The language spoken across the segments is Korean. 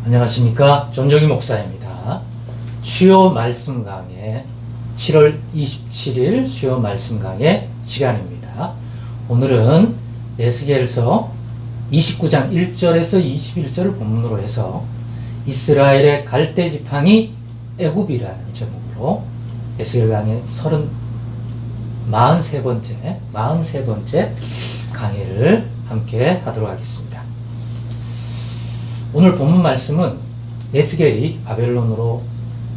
안녕하십니까. 존정희 목사입니다. 수요 말씀 강해 7월 27일 수요 말씀 강해 시간입니다. 오늘은 에스겔서 29장 1절에서 21절을 본문으로 해서 이스라엘의 갈대 지팡이 애굽이라는 제목으로 에스겔 강의 43번째 강해를 함께 하도록 하겠습니다. 오늘 본문 말씀은 에스겔이 바벨론으로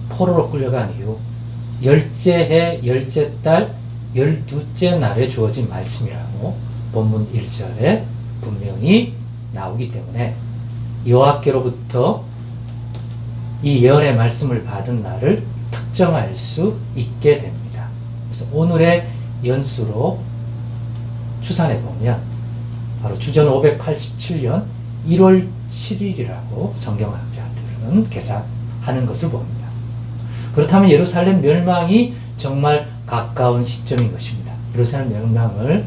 포로로 끌려간 이후 열째 해, 열째 달, 12째 날에 주어진 말씀이라고 본문 1절에 분명히 나오기 때문에 여호와께로부터 이 예언의 말씀을 받은 날을 특정할 수 있게 됩니다. 그래서 오늘의 연수로 추산해 보면 바로 주전 587년 1월 7일이라고 성경학자들은 계산하는 것을 봅니다. 그렇다면 예루살렘 멸망이 정말 가까운 시점인 것입니다. 예루살렘 멸망을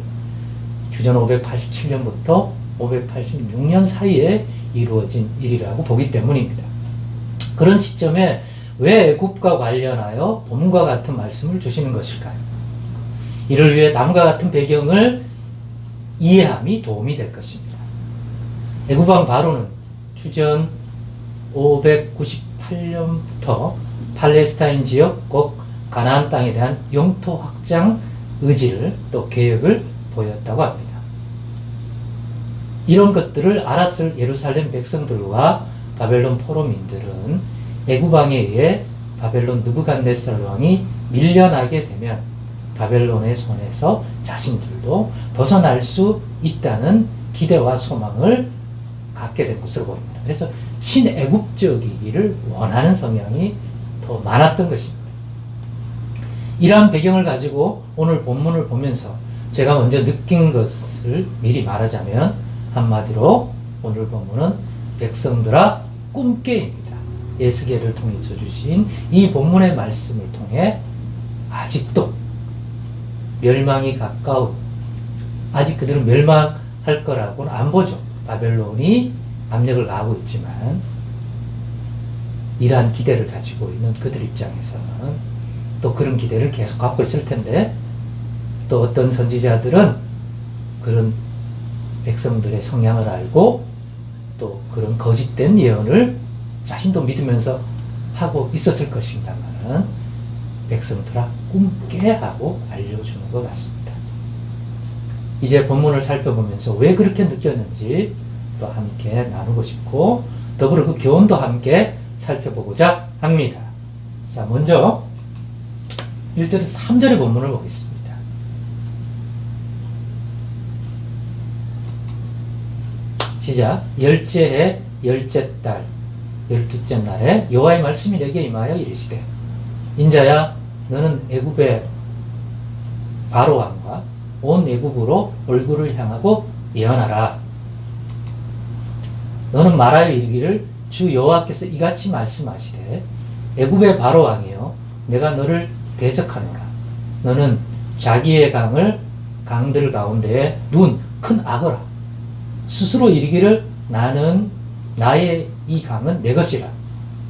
주전 587년부터 586년 사이에 이루어진 일이라고 보기 때문입니다. 그런 시점에 왜 애굽과 관련하여 본문과 같은 말씀을 주시는 것일까요? 이를 위해 다음과 같은 배경을 이해함이 도움이 될 것입니다. 애굽 왕 바로는 주전 598년부터 팔레스타인 지역 곧 가나안 땅에 대한 영토 확장 의지를 또 계획을 보였다고 합니다. 이런 것들을 알았을 예루살렘 백성들과 바벨론 포로민들은 애굽 왕에 의해 바벨론 느부갓네살 왕이 밀려나게 되면 바벨론의 손에서 자신들도 벗어날 수 있다는 기대와 소망을 갖게 된 것으로 보입니다. 그래서 친애굽적이기를 원하는 성향이 더 많았던 것입니다. 이러한 배경을 가지고 오늘 본문을 보면서 제가 먼저 느낀 것을 미리 말하자면 한마디로 오늘 본문은 백성들아 꿈깨입니다. 에스겔을 통해서 주신 이 본문의 말씀을 통해 아직도 멸망이 가까운, 아직 그들은 멸망할 거라고는 안 보죠. 바벨론이 압력을 가하고 있지만 이러한 기대를 가지고 있는 그들 입장에서는 또 그런 기대를 계속 갖고 있을 텐데, 또 어떤 선지자들은 그런 백성들의 성향을 알고 또 그런 거짓된 예언을 자신도 믿으면서 하고 있었을 것입니다만 백성들아 꿈깨 하고 알려주는 것 같습니다. 이제 본문을 살펴보면서 왜 그렇게 느꼈는지 또 함께 나누고 싶고 더불어 그 교훈도 함께 살펴보고자 합니다. 자, 먼저 1절에서 3절의 본문을 보겠습니다. 시작. 열째 해, 열째 달, 12째 날에 여호와의 말씀이 내게 임하여 이르시되 인자야 너는 애굽의 바로 왕과 온 애굽으로 얼굴을 향하고 예언하라. 너는 말하여 이르기를 주 여호와께서 이같이 말씀하시되 애굽의 바로 왕이여 내가 너를 대적하노라. 너는 자기의 강들 가운데에 누운 큰 악어라. 스스로 이르기를 나는 나의 이 강은 내 것이라.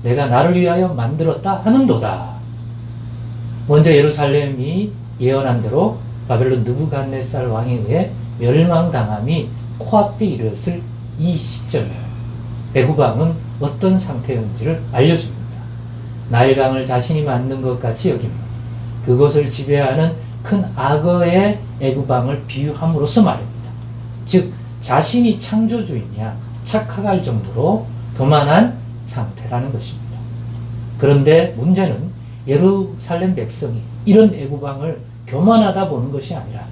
내가 나를 위하여 만들었다 하는도다. 먼저 예루살렘이 예언한 대로 바벨론 느부갓네살 왕에 의해 멸망당함이 코앞에 이르렀을 이 시점에 애굽 왕은 어떤 상태였는지를 알려줍니다. 나일강을 자신이 만든 것 같이 여깁니다. 그것을 지배하는 큰 악어의 애굽 왕을 비유함으로써 말입니다. 즉 자신이 창조주이냐 착각할 정도로 교만한 상태라는 것입니다. 그런데 문제는 예루살렘 백성이 이런 애굽 왕을 교만하다 보는 것이 아니라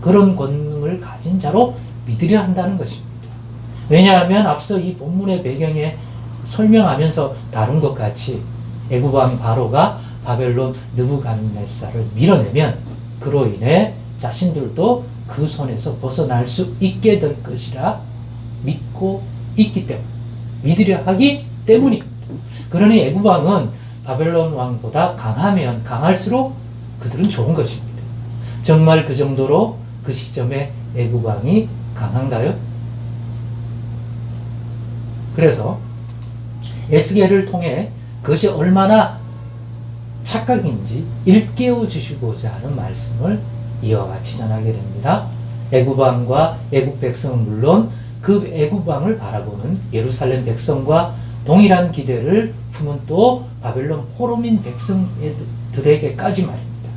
그런 권능을 가진 자로 믿으려 한다는 것입니다. 왜냐하면 앞서 이 본문의 배경에 설명하면서 다룬 것 같이 애굽 왕 바로가 바벨론 느부갓네살을 밀어내면 그로 인해 자신들도 그 손에서 벗어날 수 있게 될 것이라 믿고 있기 때문에, 믿으려 하기 때문입니다. 그러니 애굽 왕은 바벨론 왕보다 강하면 강할수록 그들은 좋은 것입니다. 정말 그 정도로 그 시점에 애굽 왕이 강한가요? 그래서 에스겔을 통해 그것이 얼마나 착각인지 일깨워 주시고자 하는 말씀을 이와 같이 전하게 됩니다. 애굽 왕과 애굽 백성은 물론 그 애굽 왕을 바라보는 예루살렘 백성과 동일한 기대를 품은 또 바벨론 포로민 백성들에게까지 말입니다.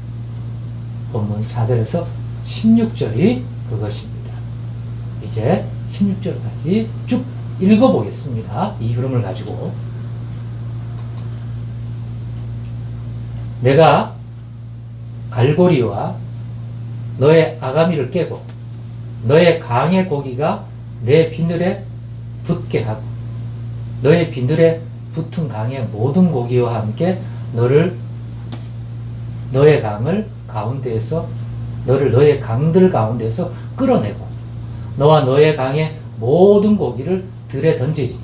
본문 4절에서 16절이 그것입니다. 이제 16절까지 쭉 읽어보겠습니다. 이 흐름을 가지고 내가 갈고리와 너의 아가미를 깨고 너의 강의 고기가 내 비늘에 붙게 하고 너의 비늘에 붙은 강의 모든 고기와 함께 너의 강을 가운데에서 너의 강들 가운데서 끌어내고 너와 너의 강의 모든 고기를 들에 던지리니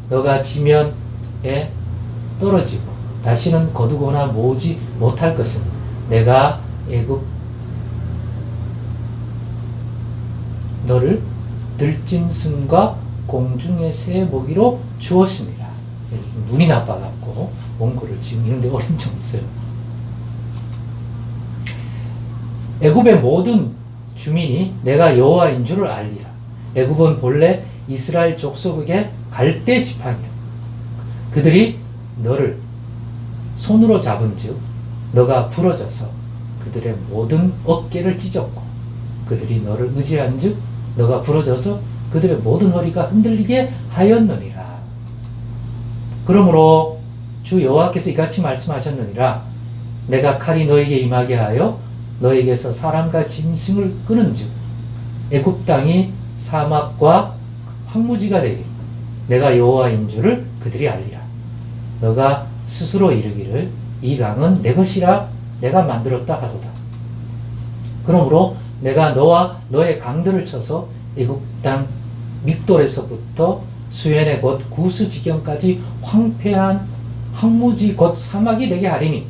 너가 지면에 떨어지고 다시는 거두거나 모으지 못할 것은 내가 애굽 너를 들짐승과 공중의 새 먹이로 주었습니다. 눈이 나빠갖고 원고를 지금 이런데 어려움 좀 있어요. 애굽의 모든 주민이 내가 여호와인 줄을 알리라. 애굽은 본래 이스라엘 족속에게 갈대 지팡이라. 그들이 너를 손으로 잡은즉 너가 부러져서 그들의 모든 어깨를 찢었고 그들이 너를 의지한즉 너가 부러져서 그들의 모든 허리가 흔들리게 하였느니라. 그러므로 주 여호와께서 이같이 말씀하셨느니라. 내가 칼이 너에게 임하게 하여 너에게서 사람과 짐승을 끄는즉 애굽 땅이 사막과 황무지가 되리니 내가 여호와인 줄을 그들이 알리라. 너가 스스로 이르기를 이 강은 내 것이라 내가 만들었다 하도다. 그러므로 내가 너와 너의 강들을 쳐서 애굽 땅 믹돌에서부터 수엔의 곧 구스 지경까지 황폐한 황무지 곧 사막이 되게 하리니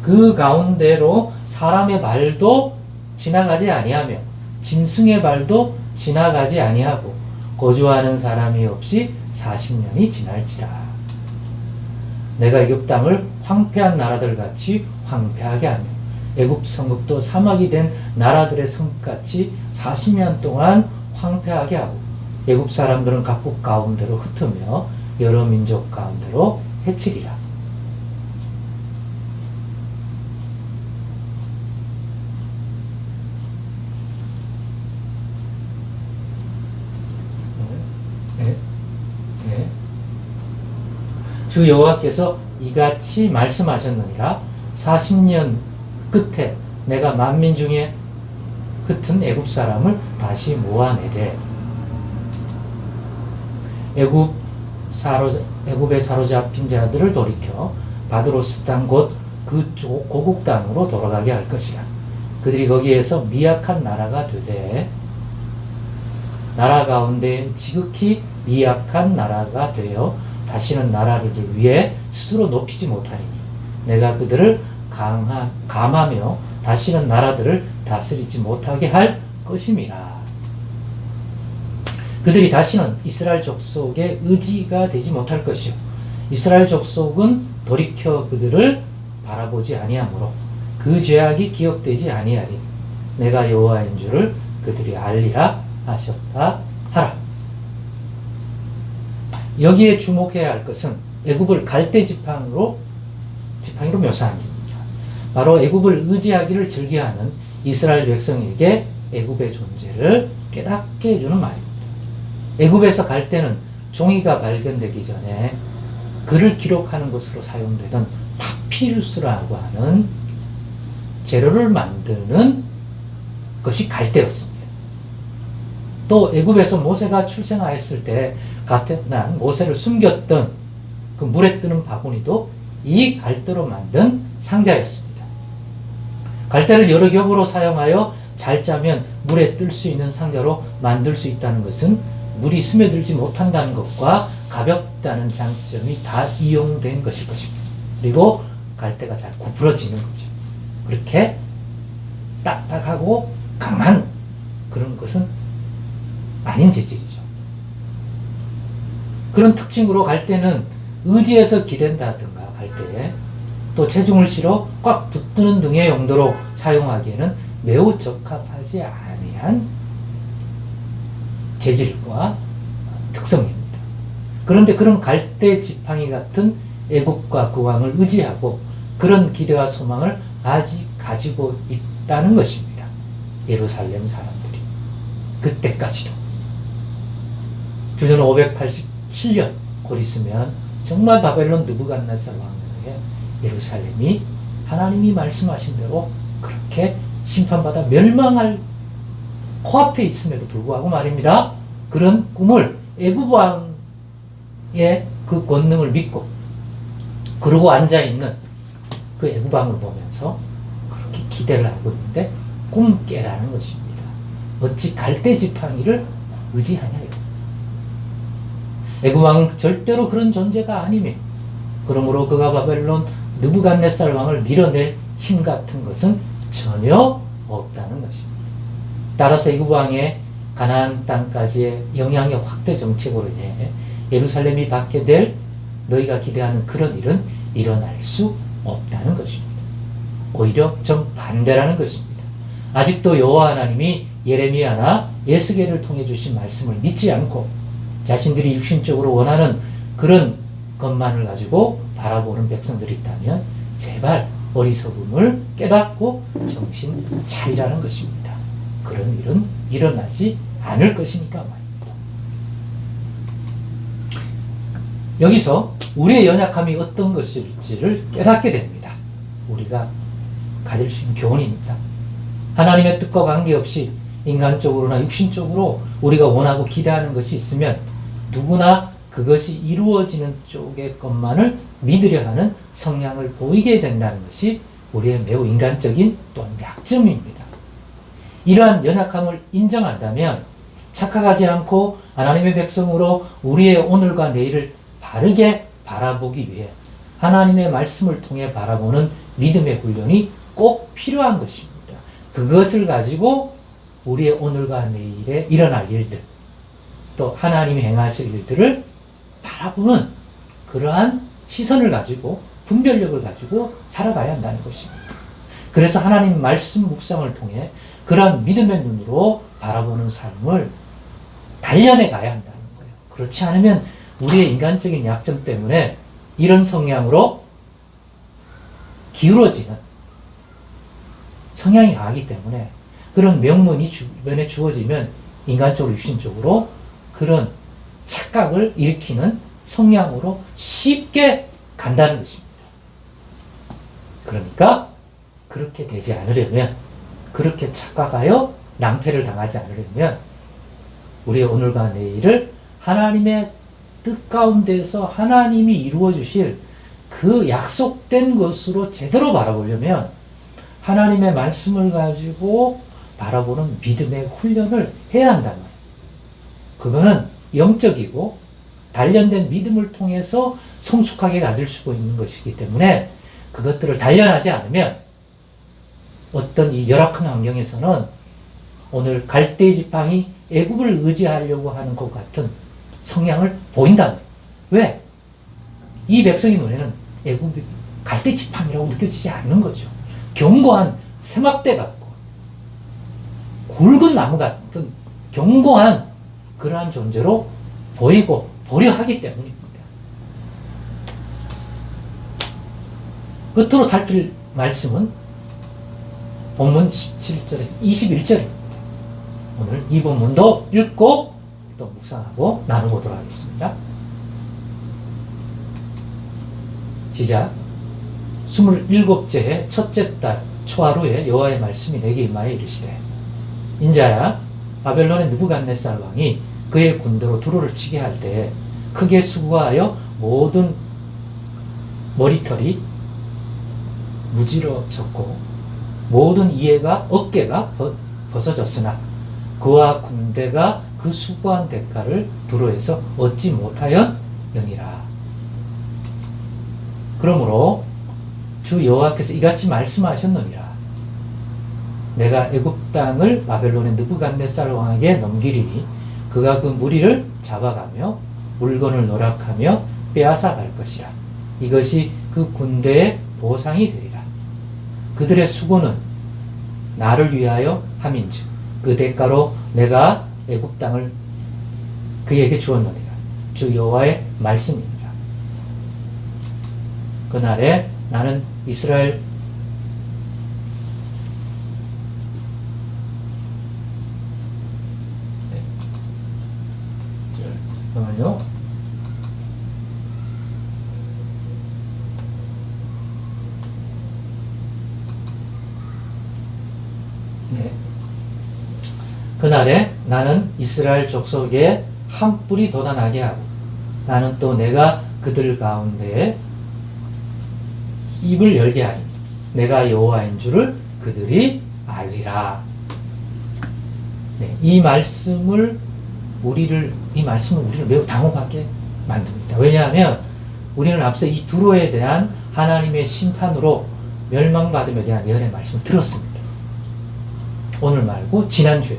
그 가운데로 사람의 발도 지나가지 아니하며 짐승의 발도 지나가지 아니하고 거주하는 사람이 없이 40년이 지날지라. 내가 애굽 땅을 황폐한 나라들 같이 황폐하게 하며 애굽 성읍도 사막이 된 나라들의 성같이 40년 동안 황폐하게 하고 애굽 사람들은 각국 가운데로 흩으며 여러 민족 가운데로 해치리라. 주 여호와께서 이같이 말씀하셨느니라. 40년 끝에 내가 만민 중에 흩은 애굽 사람을 다시 모아내되 애굽에 사로잡힌 자들을 돌이켜 바드로스 땅 곧 그 고국 땅으로 돌아가게 할 것이라. 그들이 거기에서 미약한 나라가 되되 나라 가운데 지극히 미약한 나라가 되어 다시는 나라를 위해 스스로 높이지 못하리니 내가 그들을 감하며 다시는 나라들을 다스리지 못하게 할 것임이라. 그들이 다시는 이스라엘 족속의 의지가 되지 못할 것이요 이스라엘 족속은 돌이켜 그들을 바라보지 아니하므로 그 죄악이 기억되지 아니하리. 내가 여호와인 줄을 그들이 알리라 하셨다 하라. 여기에 주목해야 할 것은 애굽을 갈대 지팡이로 묘사한 겁니다. 바로 애굽을 의지하기를 즐겨하는 이스라엘 백성에게 애굽의 존재를 깨닫게 해주는 말입니다. 애굽에서 갈대는 종이가 발견되기 전에 글을 기록하는 것으로 사용되던 파피루스라고 하는 재료를 만드는 것이 갈대였습니다. 또 애굽에서 모세가 출생하였을 때 가택난 모세를 숨겼던 그 물에 뜨는 바구니도 이 갈대로 만든 상자였습니다. 갈대를 여러 겹으로 사용하여 잘 짜면 물에 뜰 수 있는 상자로 만들 수 있다는 것은 물이 스며들지 못한다는 것과 가볍다는 장점이 다 이용된 것일 것입니다. 그리고 갈대가 잘 구부러지는 거죠. 그렇게 딱딱하고 강한 그런 것은 아닌 재질이죠. 그런 특징으로 갈 때는 의지해서 기댄다든가 갈 때에 또 체중을 실어 꽉 붙드는 등의 용도로 사용하기에는 매우 적합하지 아니한 재질과 특성입니다. 그런데 그런 갈대 지팡이 같은 애국과 구황을 의지하고 그런 기대와 소망을 아직 가지고 있다는 것입니다. 예루살렘 사람들이 그때까지도 주전 587년 곧 있으면 정말 바벨론 느부갓네살 왕에게 예루살렘이 하나님이 말씀하신 대로 그렇게 심판받아 멸망할 코앞에 있음에도 불구하고 말입니다. 그런 꿈을 애굽 왕의 그 권능을 믿고 그러고 앉아있는 그 애굽 왕을 보면서 그렇게 기대를 하고 있는데 꿈 깨라는 것입니다. 어찌 갈대 지팡이를 의지하냐. 애굽 왕은 절대로 그런 존재가 아니며 그러므로 그가 바벨론 느부갓네살 왕을 밀어낼 힘 같은 것은 전혀 없다는 것입니다. 따라서 애굽 왕의 가나안 땅까지의 영향력 확대 정책으로 인해 예루살렘이 받게 될 너희가 기대하는 그런 일은 일어날 수 없다는 것입니다. 오히려 정반대라는 것입니다. 아직도 여호와 하나님이 예레미야나 예스겔을 통해 주신 말씀을 믿지 않고 자신들이 육신적으로 원하는 그런 것만을 가지고 바라보는 백성들이 있다면 제발 어리석음을 깨닫고 정신 차리라는 것입니다. 그런 일은 일어나지 않을 것이니까 말입니다. 여기서 우리의 연약함이 어떤 것일지를 깨닫게 됩니다. 우리가 가질 수 있는 교훈입니다. 하나님의 뜻과 관계없이 인간적으로나 육신적으로 우리가 원하고 기대하는 것이 있으면 누구나 그것이 이루어지는 쪽의 것만을 믿으려 하는 성향을 보이게 된다는 것이 우리의 매우 인간적인 또한 약점입니다. 이러한 연약함을 인정한다면 착각하지 않고 하나님의 백성으로 우리의 오늘과 내일을 바르게 바라보기 위해 하나님의 말씀을 통해 바라보는 믿음의 훈련이 꼭 필요한 것입니다. 그것을 가지고 우리의 오늘과 내일에 일어날 일들, 또 하나님이 행하실 일들을 바라보는 그러한 시선을 가지고 분별력을 가지고 살아가야 한다는 것입니다. 그래서 하나님 말씀 묵상을 통해 그러한 믿음의 눈으로 바라보는 삶을 단련해 가야 한다는 거예요. 그렇지 않으면 우리의 인간적인 약점 때문에 이런 성향으로 기울어지는 성향이 강하기 때문에 그런 명문이 주변에 주어지면 인간적으로 육신적으로 그런 착각을 일으키는 성향으로 쉽게 간다는 것입니다. 그러니까 그렇게 되지 않으려면, 그렇게 착각하여 낭패를 당하지 않으려면 우리의 오늘과 내일을 하나님의 뜻 가운데서 하나님이 이루어 주실 그 약속된 것으로 제대로 바라보려면 하나님의 말씀을 가지고 바라보는 믿음의 훈련을 해야 한단 말이에요. 그거는 영적이고 단련된 믿음을 통해서 성숙하게 가질 수 있는 것이기 때문에 그것들을 단련하지 않으면 어떤 이 열악한 환경에서는 오늘 갈대 지팡이 애굽을 의지하려고 하는 것 같은 성향을 보인다는 거예요. 왜? 이 백성의 눈에는 애굽이 갈대 지팡이라고 느껴지지 않는 거죠. 견고한 세막대 같고 굵은 나무 같은 견고한 그러한 존재로 보이고 보려 하기 때문입니다. 끝으로 살필 말씀은 본문 17절에서 21절입니다. 오늘 이 본문도 읽고 또 묵상하고 나눠보도록 하겠습니다. 시작. 27째 첫째 달 초하루에 여호와의 말씀이 내게 임하여 이르시되 인자야 바벨론의 느부갓네살 왕이 그의 군대로 두루를 치게 할 때 크게 수고하여 모든 머리털이 무지러졌고 모든 이해가 어깨가 벗어졌으나 그와 군대가 그 수고한 대가를 두루에서 얻지 못하였느니라. 그러므로 주 여호와께서 이같이 말씀하셨느니라. 내가 애굽 땅을 바벨론의 느부갓네살 왕에게 넘기리니 그가 그 무리를 잡아가며 물건을 노락하며 빼앗아 갈 것이라. 이것이 그 군대의 보상이 되리라. 그들의 수고는 나를 위하여 함인즉 그 대가로 내가 애굽 땅을 그에게 주었느니라. 주 여호와의 말씀이니라. 그날에 나는 이스라엘 잠깐만요. 네. 그날에 나는 이스라엘 족속에 한 뿔이 돋아나게 하고 나는 또 내가 그들 가운데에 입을 열게 하니 내가 여호와인 줄을 그들이 알리라. 네, 이 말씀을 우리를 매우 당혹하게 만듭니다. 왜냐하면 우리는 앞서 이 두로에 대한 하나님의 심판으로 멸망받음에 대한 예언의 말씀을 들었습니다. 오늘 말고 지난주에,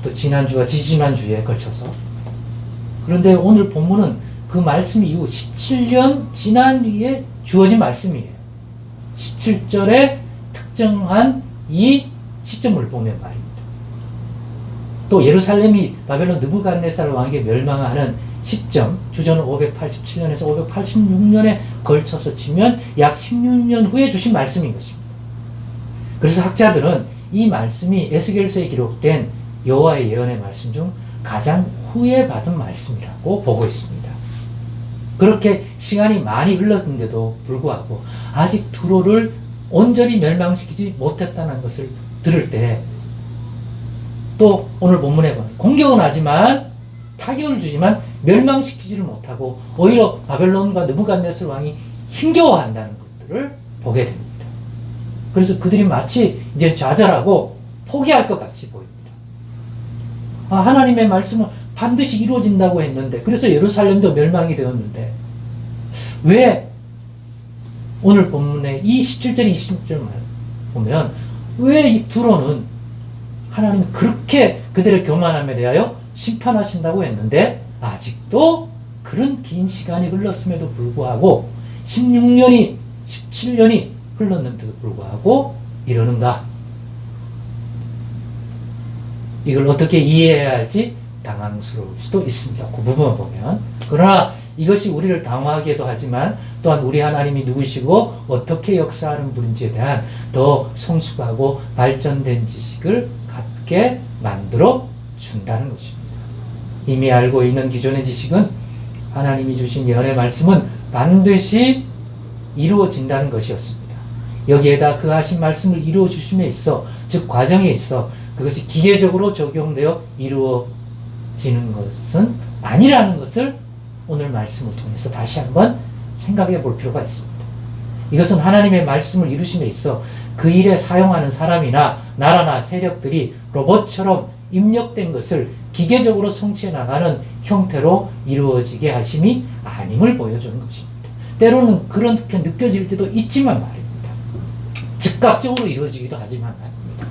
또 지난주와 지지난주에 걸쳐서. 그런데 오늘 본문은 그 말씀 이후 17년 지난 뒤에 주어진 말씀이에요. 17절에 특정한 이 시점을 보면 말입니다. 또 예루살렘이 바벨론 느부갓네살 왕에게 멸망하는 시점, 주전 587년에서 586년에 걸쳐서 치면 약 16년 후에 주신 말씀인 것입니다. 그래서 학자들은 이 말씀이 에스겔서에 기록된 여호와의 예언의 말씀 중 가장 후에 받은 말씀이라고 보고 있습니다. 그렇게 시간이 많이 흘렀는데도 불구하고 아직 두로를 온전히 멸망시키지 못했다는 것을 들을 때 또 오늘 본문에 보면 공격은 하지만 타격을 주지만 멸망시키지를 못하고 오히려 바벨론과 느부갓네살 왕이 힘겨워한다는 것들을 보게 됩니다. 그래서 그들이 마치 이제 좌절하고 포기할 것 같이 보입니다. 하나님의 말씀은 반드시 이루어진다고 했는데, 그래서 예루살렘도 멸망이 되었는데 왜 오늘 본문의 이 17절 20절 보면 왜 이 두로는 하나님이 그렇게 그들의 교만함에 대하여 심판하신다고 했는데 아직도 그런 긴 시간이 흘렀음에도 불구하고 16년이 17년이 흘렀는데도 불구하고 이러는가? 이걸 어떻게 이해해야 할지 당황스러울 수도 있습니다. 그 부분을 보면. 그러나 이것이 우리를 당황하게도 하지만 또한 우리 하나님이 누구시고 어떻게 역사하는 분인지에 대한 더 성숙하고 발전된 지식을 갖게 만들어 준다는 것입니다. 이미 알고 있는 기존의 지식은 하나님이 주신 예언의 말씀은 반드시 이루어진다는 것이었습니다. 여기에다 그 하신 말씀을 이루어 주심에 있어, 즉 과정에 있어 그것이 기계적으로 적용되어 이루어지는 것은 아니라는 것을 오늘 말씀을 통해서 다시 한번 생각해 볼 필요가 있습니다. 이것은 하나님의 말씀을 이루심에 있어 그 일에 사용하는 사람이나 나라나 세력들이 로봇처럼 입력된 것을 기계적으로 성취해 나가는 형태로 이루어지게 하심이 아님을 보여주는 것입니다. 때로는 그렇게 느껴질 때도 있지만 말입니다. 즉각적으로 이루어지기도 하지만 말입니다.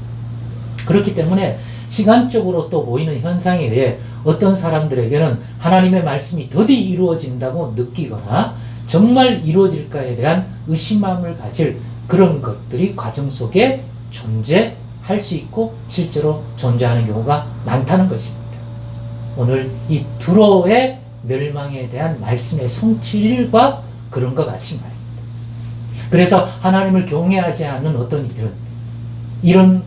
그렇기 때문에 시간적으로 또 보이는 현상에 의해 어떤 사람들에게는 하나님의 말씀이 더디 이루어진다고 느끼거나 정말 이루어질까에 대한 의심함을 가질 그런 것들이 과정 속에 존재할 수 있고 실제로 존재하는 경우가 많다는 것입니다. 오늘 이 두로의 멸망에 대한 말씀의 성취일과 그런 것 같이 말입니다. 그래서 하나님을 경외하지 않는 어떤 이들은 이런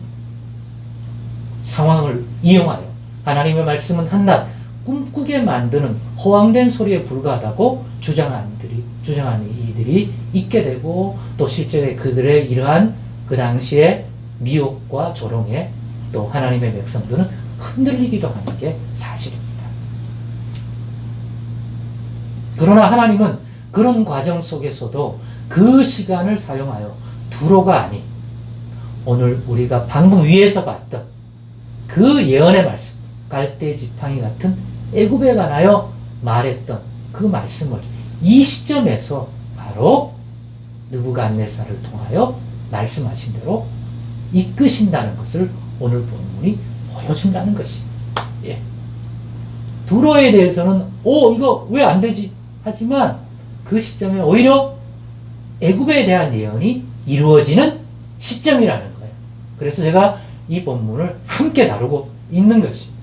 상황을 이용하여 하나님의 말씀은 한낱 꿈꾸게 만드는 허황된 소리에 불과하다고 주장하는 이들이 있게 되고, 또 실제 그들의 이러한 그 당시의 미혹과 조롱에 또 하나님의 백성들은 흔들리기도 하는 게 사실입니다. 그러나 하나님은 그런 과정 속에서도 그 시간을 사용하여 두로가 아닌 오늘 우리가 방금 위에서 봤던 그 예언의 말씀, 갈대 지팡이 같은 애굽에 관하여 말했던 그 말씀을 이 시점에서 바로 느부갓네살을 통하여 말씀하신 대로 이끄신다는 것을 오늘 본문이 보여준다는 것입니다. 예. 두로에 대해서는 이거 왜 안 되지? 하지만 그 시점에 오히려 애굽에 대한 예언이 이루어지는 시점이라는 거예요. 그래서 제가 이 본문을 함께 다루고 있는 것입니다.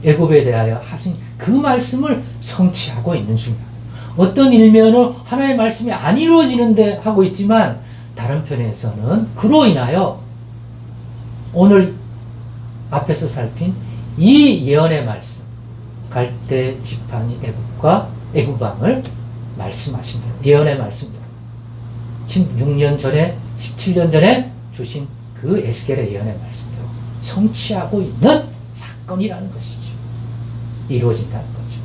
애굽에 대하여 하신 그 말씀을 성취하고 있는 중이에요. 어떤 일면은 하나님의 말씀이 안 이루어지는데 하고 있지만 다른 편에서는 그로 인하여 오늘 앞에서 살핀 이 예언의 말씀, 갈대 지팡이 애굽과 애굽왕을 말씀하신 대로, 예언의 말씀대로 16년 전에 17년 전에 주신 그 에스겔의 예언의 말씀대로 성취하고 있는 사건이라는 것이죠. 이루어진다는 거죠.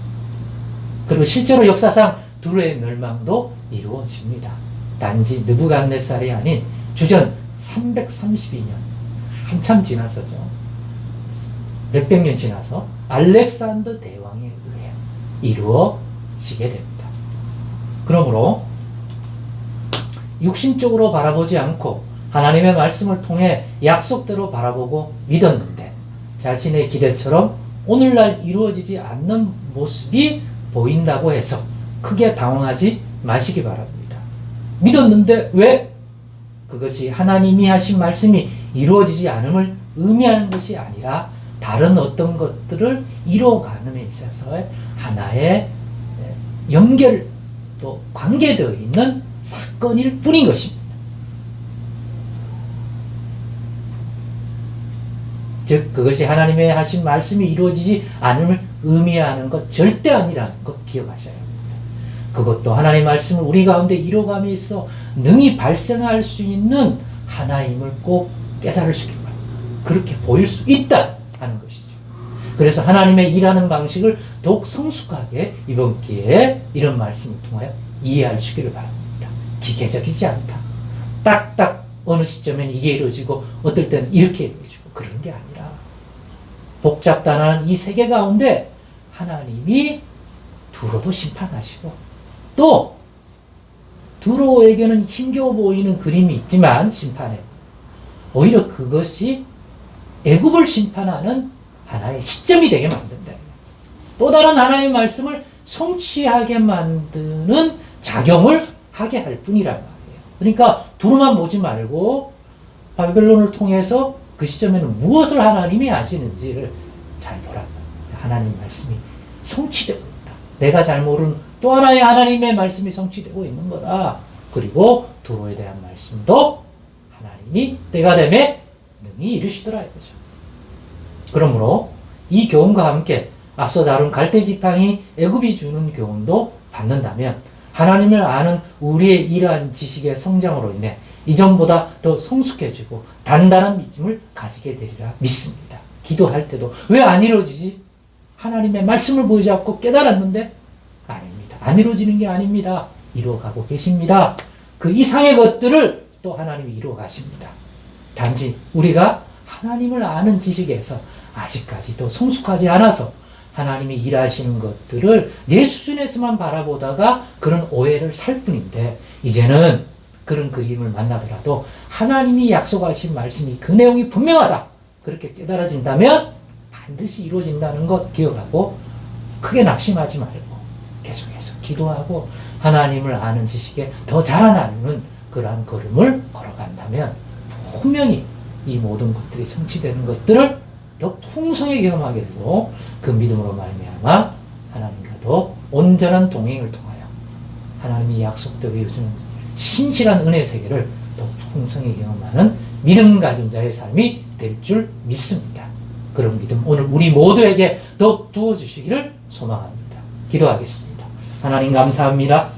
그리고 실제로 역사상 두로의 멸망도 이루어집니다. 단지 느부갓네살이 아닌 주전 332년, 한참 지나서죠. 몇백 년 지나서 알렉산더 대왕에 의해 이루어지게 됩니다. 그러므로 육신적으로 바라보지 않고 하나님의 말씀을 통해 약속대로 바라보고 믿었는데 자신의 기대처럼 오늘날 이루어지지 않는 모습이 보인다고 해서 크게 당황하지 마시기 바랍니다. 믿었는데 왜? 그것이 하나님이 하신 말씀이 이루어지지 않음을 의미하는 것이 아니라 다른 어떤 것들을 이루어가는 데 있어서 하나의 연결 또 관계되어 있는 사건일 뿐인 것입니다. 즉 그것이 하나님의 하신 말씀이 이루어지지 않음을 의미하는 것 절대 아니라는 것 기억하셔야 합니다. 그것도 하나님의 말씀을 우리 가운데 이루어감에 있어 능히 발생할 수 있는 하나임을 꼭 깨달을 수 있는 그렇게 보일 수 있다 하는 것이죠. 그래서 하나님의 일하는 방식을 더욱 성숙하게 이번 기회에 이런 말씀을 통하여 이해할 수 있기를 바랍니다. 기계적이지 않다. 딱딱 어느 시점엔 이게 이루어지고 어떨 때는 이렇게 이루어지고 그런 게 아니라 복잡단한 이 세계 가운데 하나님이 두로도 심판하시고 또 두로에게는 힘겨워 보이는 그림이 있지만 심판에 오히려 그것이 애굽을 심판하는 하나의 시점이 되게 만든다. 또 다른 하나님의 말씀을 성취하게 만드는 작용을 하게 할 뿐이란 말이에요. 그러니까 두루만 보지 말고 바벨론을 통해서 그 시점에는 무엇을 하나님이 하시는지를 잘 보라. 하나님 말씀이 성취되고 있다. 내가 잘 모르는 또 하나의 하나님의 말씀이 성취되고 있는 거다. 그리고 두로에 대한 말씀도 하나님이 때가 되매 능히 이루시더라 이거죠. 그러므로 이 교훈과 함께 앞서 다룬 갈대지팡이 애굽이 주는 교훈도 받는다면 하나님을 아는 우리의 이러한 지식의 성장으로 인해 이전보다 더 성숙해지고 단단한 믿음을 가지게 되리라 믿습니다. 기도할 때도 왜 안 이루어지지? 하나님의 말씀을 보지 않고 깨달았는데 아닙니다. 안 이루어지는 게 아닙니다. 이루어가고 계십니다. 그 이상의 것들을 또 하나님이 이루어 가십니다. 단지 우리가 하나님을 아는 지식에서 아직까지도 성숙하지 않아서 하나님이 일하시는 것들을 내 수준에서만 바라보다가 그런 오해를 살 뿐인데 이제는 그런 그림을 만나더라도 하나님이 약속하신 말씀이 그 내용이 분명하다. 그렇게 깨달아진다면 반드시 이루어진다는 것 기억하고 크게 낙심하지 말고 계속해서 기도하고 하나님을 아는 지식에 더 자라나는 그러한 걸음을 걸어간다면 분명히 이 모든 것들이 성취되는 것들을 더 풍성하게 경험하게 되고 그 믿음으로 말미암아 하나님과도 온전한 동행을 통하여 하나님이 약속대로 이루어주는 신실한 은혜의 세계를 더 풍성하게 경험하는 믿음 가진 자의 삶이 될 줄 믿습니다. 그런 믿음 오늘 우리 모두에게 더 부어주시기를 소망합니다. 기도하겠습니다. 하나님 감사합니다.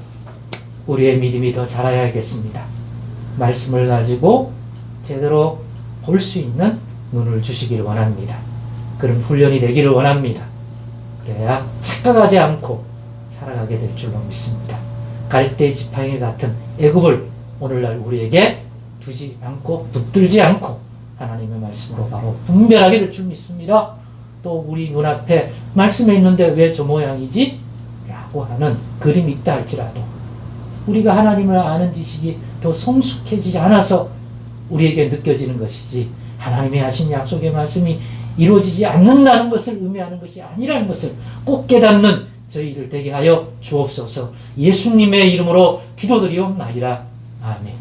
우리의 믿음이 더 자라야겠습니다. 말씀을 가지고 제대로 볼 수 있는 눈을 주시기를 원합니다. 그런 훈련이 되기를 원합니다. 그래야 착각하지 않고 살아가게 될 줄로 믿습니다. 갈대 지팡이 같은 애굽을 오늘날 우리에게 두지 않고 붙들지 않고 하나님의 말씀으로 바로 분별하게 될 줄 믿습니다. 또 우리 눈앞에 말씀에 있는데 왜 저 모양이지? 라고 하는 그림이 있다 할지라도 우리가 하나님을 아는 지식이 더 성숙해지지 않아서 우리에게 느껴지는 것이지, 하나님의 하신 약속의 말씀이 이루어지지 않는다는 것을 의미하는 것이 아니라는 것을 꼭 깨닫는 저희를 되게 하여 주옵소서. 예수님의 이름으로 기도드리옵나이다. 아멘.